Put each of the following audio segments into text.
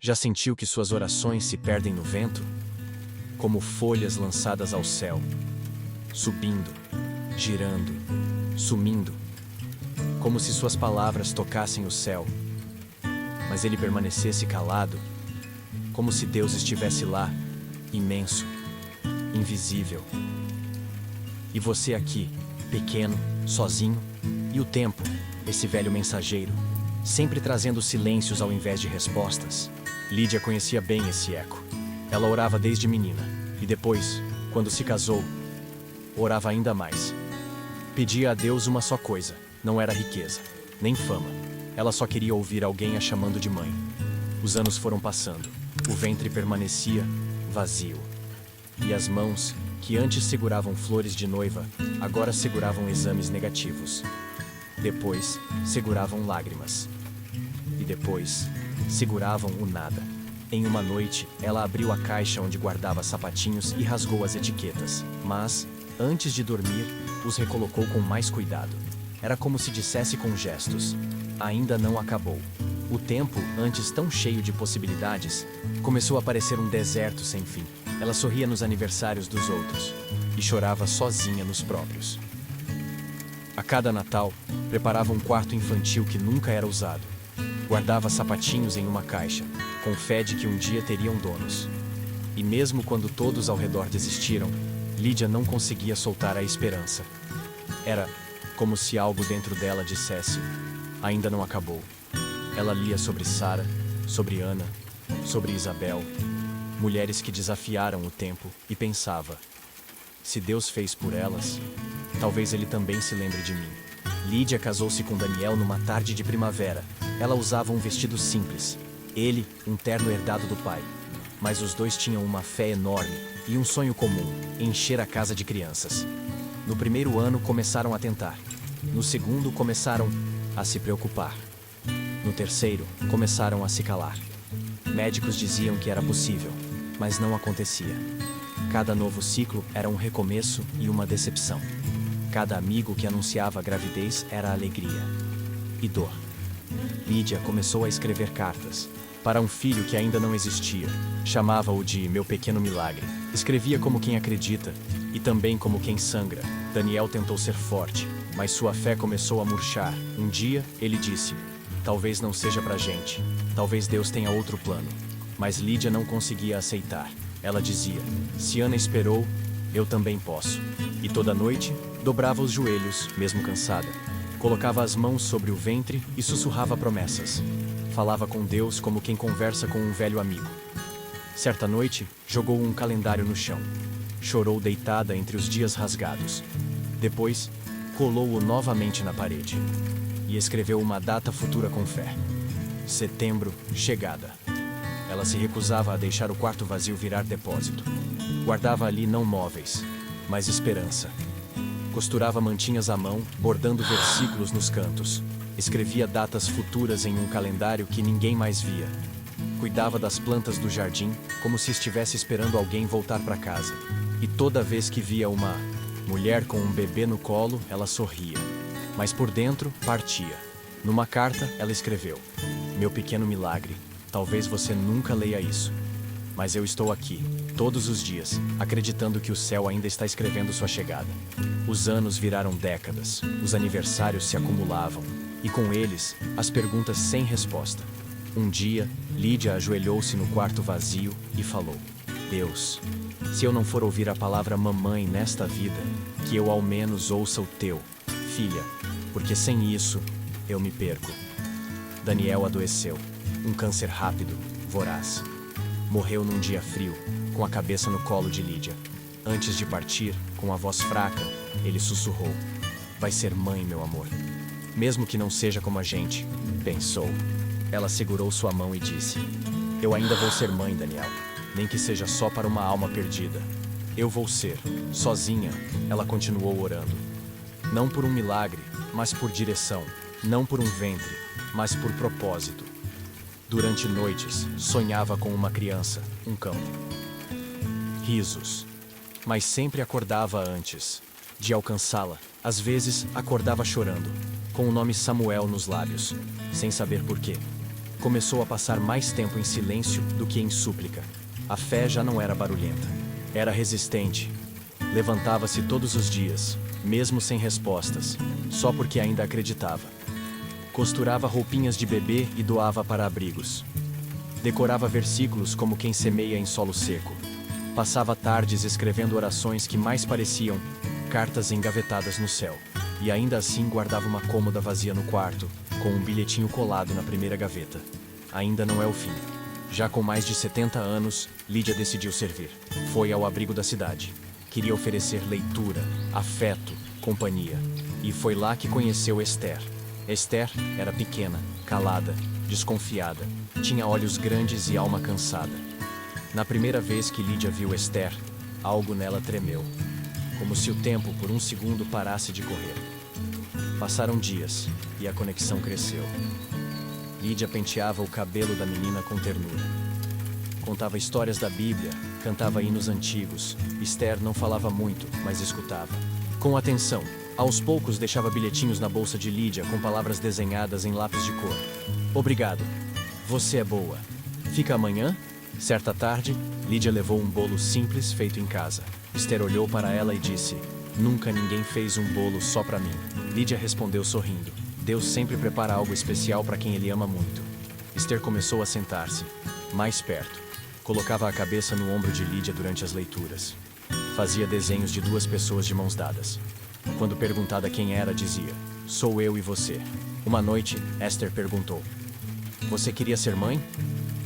Já sentiu que suas orações se perdem no vento? Como folhas lançadas ao céu, subindo, girando, sumindo, como se suas palavras tocassem o céu, mas ele permanecesse calado, como se Deus estivesse lá, imenso, invisível. E você aqui, pequeno, sozinho, e o tempo, esse velho mensageiro, sempre trazendo silêncios ao invés de respostas. Lídia conhecia bem esse eco. Ela orava desde menina, e depois, quando se casou, orava ainda mais. Pedia a Deus uma só coisa, não era riqueza, nem fama. Ela só queria ouvir alguém a chamando de mãe. Os anos foram passando, o ventre permanecia vazio. E as mãos, que antes seguravam flores de noiva, agora seguravam exames negativos. Depois, seguravam lágrimas. E depois, seguravam o nada. Em uma noite, ela abriu a caixa onde guardava sapatinhos e rasgou as etiquetas. Mas, antes de dormir, os recolocou com mais cuidado. Era como se dissesse com gestos: ainda não acabou. O tempo, antes tão cheio de possibilidades, começou a parecer um deserto sem fim. Ela sorria nos aniversários dos outros e chorava sozinha nos próprios. A cada Natal, preparava um quarto infantil que nunca era usado. Guardava sapatinhos em uma caixa, com fé de que um dia teriam donos. E mesmo quando todos ao redor desistiram, Lídia não conseguia soltar a esperança. Era como se algo dentro dela dissesse: ainda não acabou. Ela lia sobre Sara, sobre Ana, sobre Isabel, mulheres que desafiaram o tempo, e pensava: se Deus fez por elas, talvez Ele também se lembre de mim. Lídia casou-se com Daniel numa tarde de primavera. Ela usava um vestido simples, ele um terno herdado do pai. Mas os dois tinham uma fé enorme e um sonho comum: encher a casa de crianças. No primeiro ano começaram a tentar. No segundo começaram a se preocupar. No terceiro começaram a se calar. Médicos diziam que era possível, mas não acontecia. Cada novo ciclo era um recomeço e uma decepção. Cada amigo que anunciava a gravidez era alegria e dor. Lídia começou a escrever cartas para um filho que ainda não existia. Chamava-o de meu pequeno milagre. Escrevia como quem acredita e também como quem sangra. Daniel tentou ser forte, mas sua fé começou a murchar. Um dia, ele disse: talvez não seja pra gente. Talvez Deus tenha outro plano. Mas Lídia não conseguia aceitar. Ela dizia: se Ana esperou, eu também posso. E toda noite, dobrava os joelhos, mesmo cansada. Colocava as mãos sobre o ventre e sussurrava promessas. Falava com Deus como quem conversa com um velho amigo. Certa noite, jogou um calendário no chão. Chorou deitada entre os dias rasgados. Depois, colou-o novamente na parede. E escreveu uma data futura com fé. Setembro, chegada. Ela se recusava a deixar o quarto vazio virar depósito. Guardava ali não móveis, mas esperança. Costurava mantinhas à mão, bordando versículos nos cantos. Escrevia datas futuras em um calendário que ninguém mais via. Cuidava das plantas do jardim, como se estivesse esperando alguém voltar para casa. E toda vez que via uma mulher com um bebê no colo, ela sorria. Mas por dentro, partia. Numa carta, ela escreveu: meu pequeno milagre, talvez você nunca leia isso. Mas eu estou aqui, todos os dias, acreditando que o céu ainda está escrevendo sua chegada. Os anos viraram décadas, os aniversários se acumulavam, e com eles, as perguntas sem resposta. Um dia, Lídia ajoelhou-se no quarto vazio e falou: Deus, se eu não for ouvir a palavra mamãe nesta vida, que eu ao menos ouça o teu, filha, porque sem isso, eu me perco. Daniel adoeceu, um câncer rápido, voraz. Morreu num dia frio, com a cabeça no colo de Lídia. Antes de partir, com a voz fraca, ele sussurrou: vai ser mãe, meu amor. Mesmo que não seja como a gente, pensou. Ela segurou sua mão e disse: eu ainda vou ser mãe, Daniel, nem que seja só para uma alma perdida. Eu vou ser. Sozinha, ela continuou orando. Não por um milagre, mas por direção. Não por um ventre, mas por propósito. Durante noites, sonhava com uma criança, um campo. Risos. Mas sempre acordava antes de alcançá-la. Às vezes, acordava chorando, com o nome Samuel nos lábios, sem saber por quê. começou a passar mais tempo em silêncio do que em súplica. A fé já não era barulhenta. Era resistente. Levantava-se todos os dias, mesmo sem respostas, só porque ainda acreditava. Costurava roupinhas de bebê e doava para abrigos. Decorava versículos como quem semeia em solo seco. Passava tardes escrevendo orações que mais pareciam cartas engavetadas no céu. E ainda assim guardava uma cômoda vazia no quarto, com um bilhetinho colado na primeira gaveta. Ainda não é o fim. Já com mais de 70 anos, Lídia decidiu servir. Foi ao abrigo da cidade. Queria oferecer leitura, afeto, companhia. E foi lá que conheceu Esther. Esther era pequena, calada, desconfiada. Tinha olhos grandes e alma cansada. Na primeira vez que Lídia viu Esther, algo nela tremeu. Como se o tempo por um segundo parasse de correr. Passaram dias e a conexão cresceu. Lídia penteava o cabelo da menina com ternura. Contava histórias da Bíblia, cantava hinos antigos. Esther não falava muito, mas escutava. Com atenção, aos poucos deixava bilhetinhos na bolsa de Lídia com palavras desenhadas em lápis de cor. Obrigado. Você é boa. Fica amanhã? Certa tarde, Lídia levou um bolo simples feito em casa. Esther olhou para ela e disse: Nunca ninguém fez um bolo só para mim. Lídia respondeu sorrindo: Deus sempre prepara algo especial para quem Ele ama muito. Esther começou a sentar-se, mais perto. Colocava a cabeça no ombro de Lídia durante as leituras. Fazia desenhos de duas pessoas de mãos dadas. Quando perguntada quem era, dizia: Sou eu e você. Uma noite, Esther perguntou: Você queria ser mãe?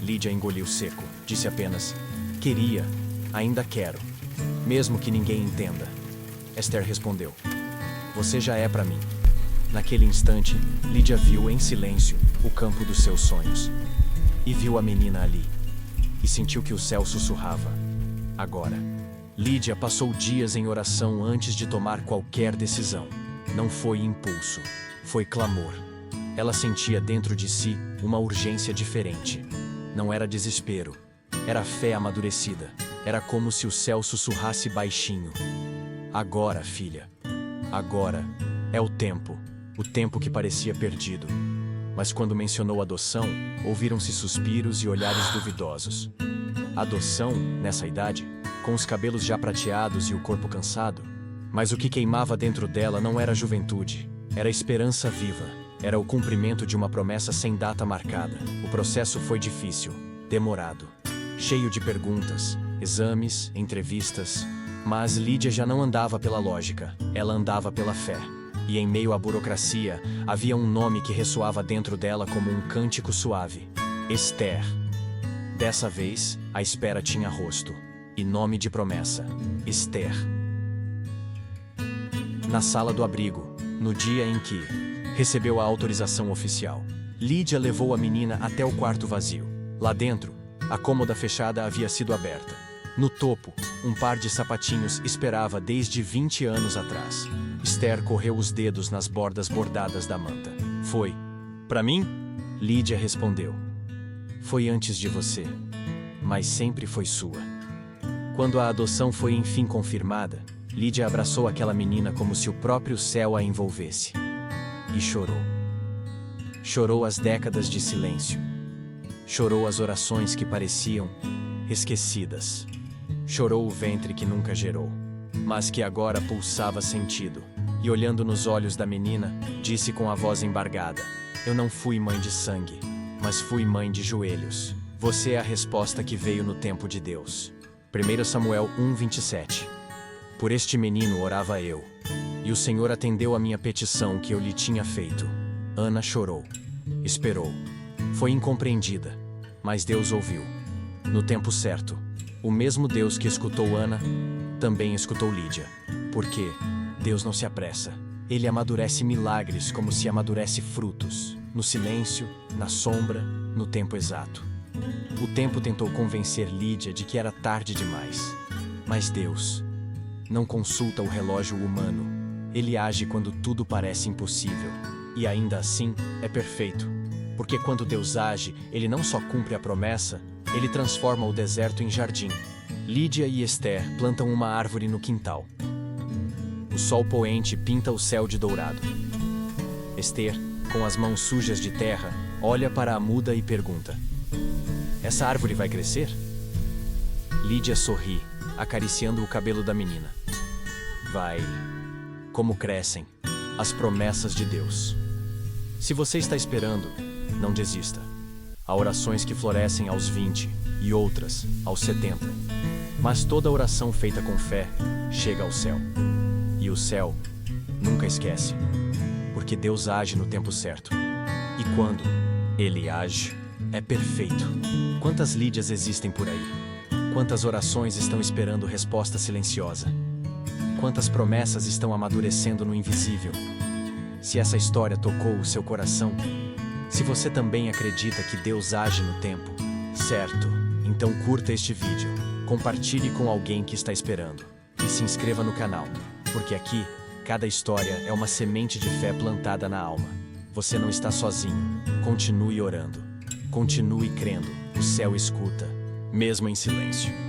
Lídia engoliu seco. Disse apenas: Queria, ainda quero. Mesmo que ninguém entenda. Esther respondeu: Você já é para mim. Naquele instante, Lídia viu em silêncio o campo dos seus sonhos. E viu a menina ali. E sentiu que o céu sussurrava: Agora. Lídia passou dias em oração antes de tomar qualquer decisão. Não foi impulso, foi clamor. Ela sentia dentro de si uma urgência diferente. Não era desespero, era fé amadurecida. Era como se o céu sussurrasse baixinho: Agora, filha. Agora é o tempo que parecia perdido. Mas quando mencionou adoção, ouviram-se suspiros e olhares duvidosos. Adoção, nessa idade, com os cabelos já prateados e o corpo cansado? Mas o que queimava dentro dela não era juventude, era esperança viva. Era o cumprimento de uma promessa sem data marcada. O processo foi difícil, demorado, cheio de perguntas, exames, entrevistas. Mas Lídia já não andava pela lógica, ela andava pela fé. E em meio à burocracia, havia um nome que ressoava dentro dela como um cântico suave: Esther. Dessa vez, a espera tinha rosto e nome de promessa: Esther. Na sala do abrigo, no dia em que recebeu a autorização oficial, Lídia levou a menina até o quarto vazio. Lá dentro, a cômoda fechada havia sido aberta. No topo, um par de sapatinhos esperava desde 20 anos atrás. Esther correu os dedos nas bordas bordadas da manta. Foi para mim? Lídia respondeu. Foi antes de você, mas sempre foi sua. Quando a adoção foi enfim confirmada, Lídia abraçou aquela menina como se o próprio céu a envolvesse. E chorou. Chorou as décadas de silêncio. Chorou as orações que pareciam esquecidas. Chorou o ventre que nunca gerou, mas que agora pulsava sentido. E olhando nos olhos da menina, disse com a voz embargada: Eu não fui mãe de sangue, mas fui mãe de joelhos. Você é a resposta que veio no tempo de Deus. 1 Samuel 1:27. Por este menino orava eu, e o Senhor atendeu a minha petição que eu lhe tinha feito. Ana chorou. Esperou. Foi incompreendida, mas Deus ouviu. No tempo certo, o mesmo Deus que escutou Ana, também escutou Lídia. Porque Deus não se apressa. Ele amadurece milagres como se amadurece frutos, no silêncio, na sombra, no tempo exato. O tempo tentou convencer Lídia de que era tarde demais. Mas Deus não consulta o relógio humano. Ele age quando tudo parece impossível. E ainda assim, é perfeito. Porque quando Deus age, Ele não só cumpre a promessa, Ele transforma o deserto em jardim. Lídia e Esther plantam uma árvore no quintal. O sol poente pinta o céu de dourado. Esther, com as mãos sujas de terra, Olha para a muda e pergunta: essa árvore vai crescer? Lídia sorri, acariciando o cabelo da menina. Vai. Como crescem as promessas de Deus. Se você está esperando, não desista. Há orações que florescem aos 20 e outras aos 70. Mas toda oração feita com fé chega ao céu. E o céu nunca esquece, porque Deus age no tempo certo. E quando Ele age, é perfeito. Quantas Lídias existem por aí? Quantas orações estão esperando resposta silenciosa? Quantas promessas estão amadurecendo no invisível? Se essa história tocou o seu coração, se você também acredita que Deus age no tempo certo, então curta este vídeo, compartilhe com alguém que está esperando e se inscreva no canal, porque aqui, cada história é uma semente de fé plantada na alma. Você não está sozinho. Continue orando. Continue crendo. O céu escuta, mesmo em silêncio.